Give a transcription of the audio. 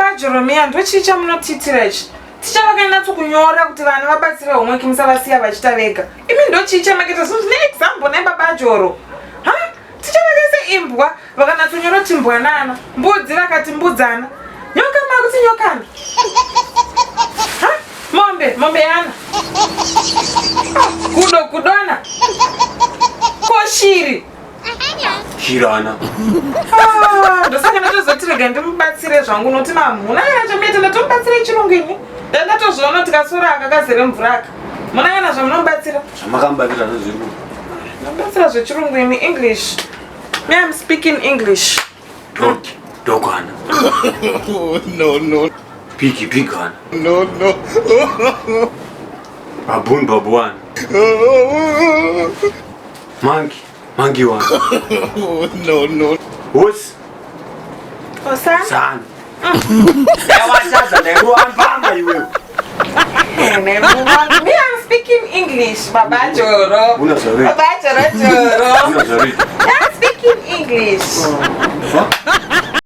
baba Jeremiah ndochicha munotitira ichi. Ticha vakaenda kunyora kuti vana vabatsire homework musavasiya vachita vega. Imi ndochicha maketa so ne example ne baba Joro. Ha? Ticha vakaise imbwa vakanatsonyora kuti mbwanana, mbudzi vakati mbudzana. Nyoka makuti nyokana. Ha? Mombe yana. Kudona. Koshiri. Shirana. Ndosaka ndatozotirega ndimubatsire zvangu noti mamuna kana chamete ndatomubatsira chirungu ini. Ndatozvoona kuti kasora akakazere mvura aka. Muna kana zvamunomubatsira? Zvamakambatsira nezviro. Ndamubatsira zvechirungu ini English. Me I'm speaking English. Dogana. No. Pigana. No. Babuan. Monkey one. No. Horse. San. Yawachaza neruambamba iwe. Me I'm speaking English, Baba Joro. Unazorita. Baba Joro. Unazorita. I'm speaking English. Huh?